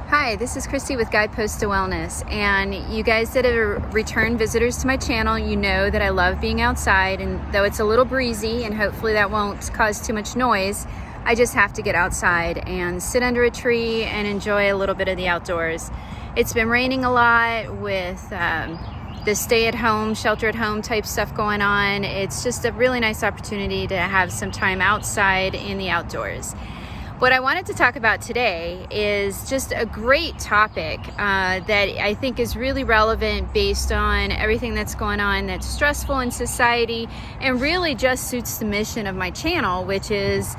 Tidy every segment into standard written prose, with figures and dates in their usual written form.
Hi, this is Christy with Guidepost to Wellness, and you guys that are return visitors to my channel, you know that I love being outside, and though it's a little breezy and hopefully that won't cause too much noise, I just have to get outside and sit under a tree and enjoy a little bit of the outdoors. It's been raining a lot with the stay-at-home, shelter-at-home type stuff going on. It's just a really nice opportunity to have some time outside in the outdoors. What I wanted to talk about today is just a great topic that I think is really relevant based on everything that's going on that's stressful in society and really just suits the mission of my channel, which is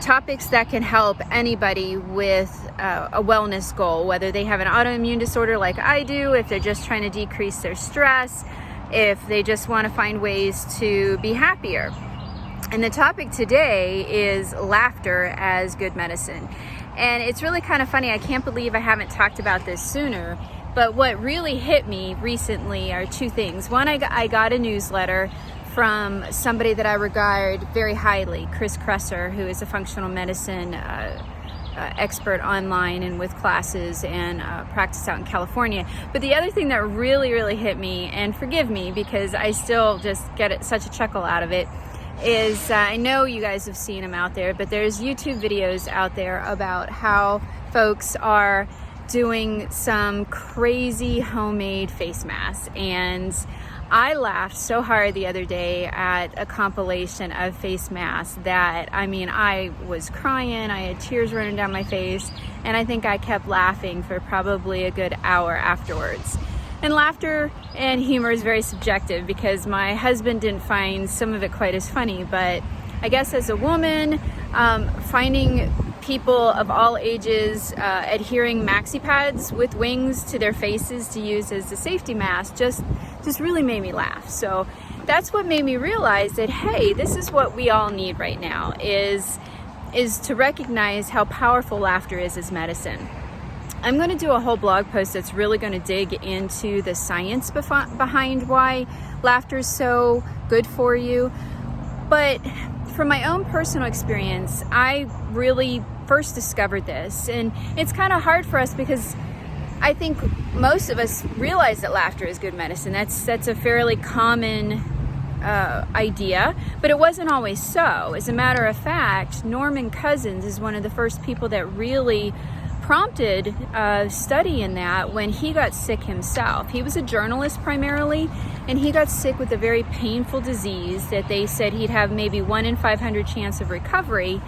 topics that can help anybody with a wellness goal, whether they have an autoimmune disorder like I do, if they're just trying to decrease their stress, if they just want to find ways to be happier. And the topic today is laughter as good medicine. And it's really kind of funny, I can't believe I haven't talked about this sooner, but what really hit me recently are two things. One, I got a newsletter from somebody that I regard very highly, Chris Kresser, who is a functional medicine expert online and with classes and practice out in California. But the other thing that really hit me, and forgive me because I still just get such a chuckle out of it, is I know you guys have seen them out there, but there's YouTube videos out there about how folks are doing some crazy homemade face masks. And I laughed so hard the other day at a compilation of face masks that, I mean, I was crying, I had tears running down my face, and I think I kept laughing for probably a good hour afterwards. And laughter and humor is very subjective because my husband didn't find some of it quite as funny, but I guess as a woman, finding people of all ages adhering maxi pads with wings to their faces to use as a safety mask just really made me laugh. So that's what made me realize that, hey, this is what we all need right now, is to recognize how powerful laughter is as medicine. I'm going to do a whole blog post that's really going to dig into the science behind why laughter is so good for you. But from my own personal experience, I really first discovered this. And it's kind of hard for us because I think most of us realize that laughter is good medicine. That's a fairly common idea, but it wasn't always so. As a matter of fact, Norman Cousins is one of the first people that really prompted a study in that when he got sick himself. He was a journalist primarily, and he got sick with a very painful disease that they said he'd have maybe 1 in 500 chance of recovery,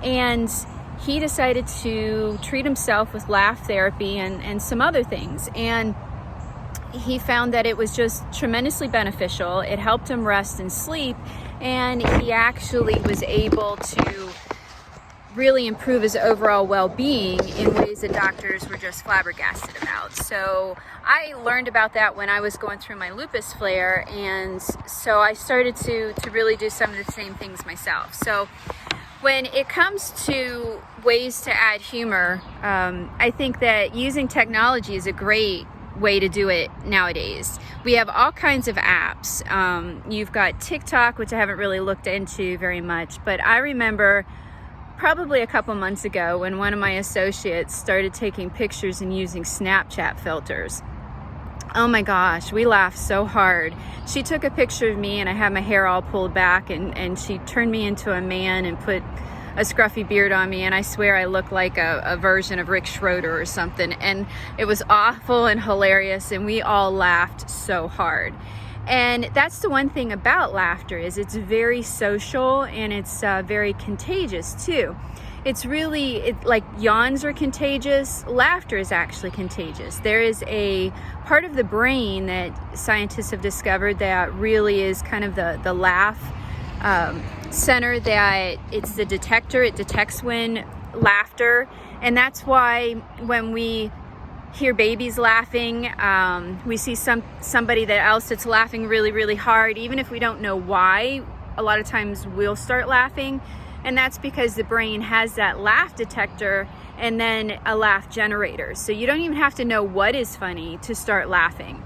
and he decided to treat himself with laugh therapy and some other things, and he found that it was just tremendously beneficial. It helped him rest and sleep, and he actually was able to really improve his overall well-being in ways that doctors were just flabbergasted about. So I learned about that when I was going through my lupus flare, and so I started to really do some of the same things myself. So when it comes to ways to add humor, I think that using technology is a great way to do it nowadays. We have all kinds of apps. You've got TikTok, which I haven't really looked into very much, but I remember probably a couple months ago when one of my associates started taking pictures and using Snapchat filters. Oh my gosh, we laughed so hard. She took a picture of me and I had my hair all pulled back, and she turned me into a man and put a scruffy beard on me, and I swear I looked like a version of Rick Schroeder or something, and it was awful and hilarious, and we all laughed so hard. And that's the one thing about laughter, is it's very social and it's very contagious too. It's really, like yawns are contagious, laughter is actually contagious. There is a part of the brain that scientists have discovered that really is kind of the laugh center, that it's the detector. It detects when laughter, and that's why when we hear babies laughing, we see somebody else that's laughing really hard, even if we don't know why, a lot of times we'll start laughing, and that's because the brain has that laugh detector and then a laugh generator. So you don't even have to know what is funny to start laughing.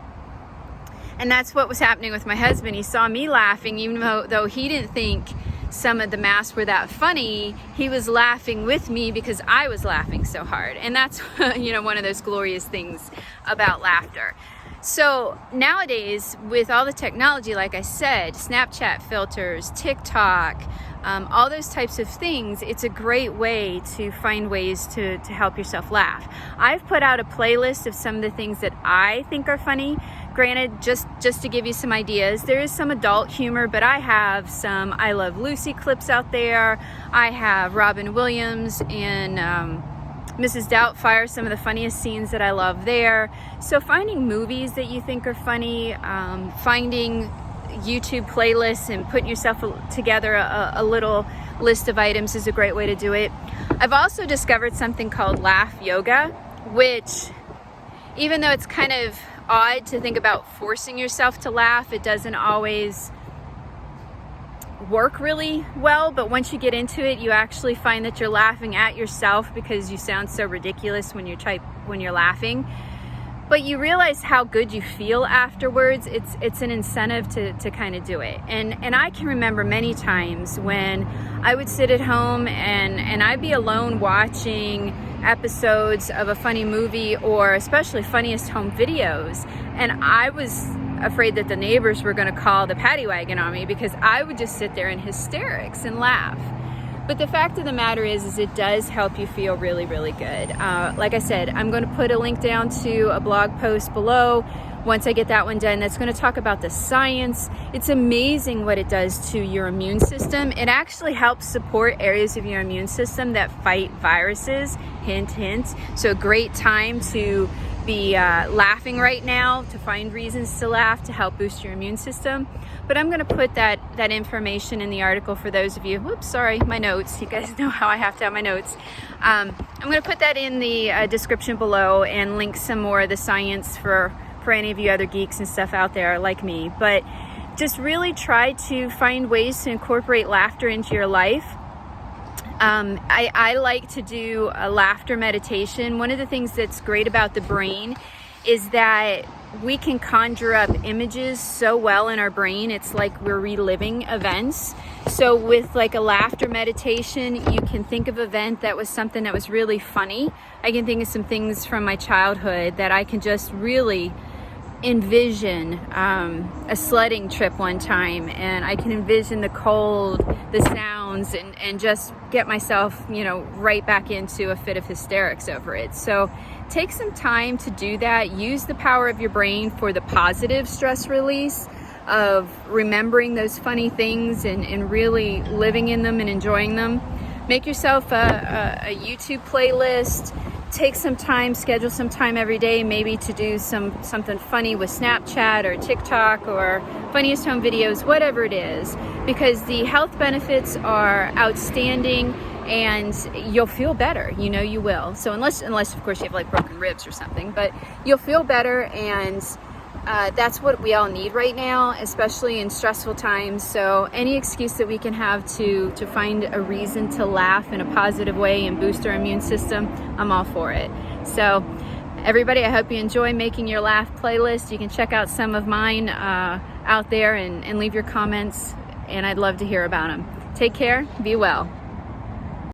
And that's what was happening with my husband. He saw me laughing, even though he didn't think some of the masks were that funny, he was laughing with me because I was laughing so hard. And that's, you know, one of those glorious things about laughter. So nowadays, with all the technology, like I said, Snapchat filters, TikTok, all those types of things, it's a great way to find ways to help yourself laugh. I've put out a playlist of some of the things that I think are funny. Granted, just to give you some ideas, there is some adult humor, but I have some I Love Lucy clips out there. I have Robin Williams in Mrs. Doubtfire, some of the funniest scenes that I love there. So finding movies that you think are funny, finding YouTube playlists and putting yourself together a little list of items is a great way to do it. I've also discovered something called laugh yoga, which, even though it's kind of odd to think about forcing yourself to laugh, it doesn't always work really well. But once you get into it, you actually find that you're laughing at yourself because you sound so ridiculous when you're laughing. But you realize how good you feel afterwards. It's an incentive to kind of do it. And I can remember many times when I would sit at home and I'd be alone watching episodes of a funny movie, or especially funniest home videos, and I was afraid that the neighbors were going to call the paddy wagon on me because I would just sit there in hysterics and laugh. But the fact of the matter is it does help you feel really, really good. Like I said, I'm going to put a link down to a blog post below once I get that one done. That's going to talk about the science. It's amazing what it does to your immune system. It actually helps support areas of your immune system that fight viruses. Hint, hint. So a great time to be laughing right now, to find reasons to laugh to help boost your immune system. But I'm going to put that information in the article for those of you. Whoops, sorry, my notes. You guys know how I have to have my notes. I'm going to put that in the description below and link some more of the science for any of you other geeks and stuff out there like me. But just really try to find ways to incorporate laughter into your life. I like to do a laughter meditation. One of the things that's great about the brain is that we can conjure up images so well in our brain. It's like we're reliving events. So with like a laughter meditation, you can think of an event that was something that was really funny. I can think of some things from my childhood that I can just really envision. A sledding trip one time, and I can envision the cold, the sounds, and just get myself, you know, right back into a fit of hysterics over it. So take some time to do that. Use the power of your brain for the positive stress release of remembering those funny things and really living in them and enjoying them. Make yourself a YouTube playlist. Take some time, schedule some time every day, maybe to do something funny with Snapchat or TikTok or funniest home videos, whatever it is, because the health benefits are outstanding and you'll feel better. You know you will. So unless of course you have like broken ribs or something, but you'll feel better, and that's what we all need right now, especially in stressful times. So any excuse that we can have to find a reason to laugh in a positive way and boost our immune system, I'm all for it. So everybody, I hope you enjoy making your laugh playlist. You can check out some of mine out there and leave your comments, and I'd love to hear about them. Take care, be well.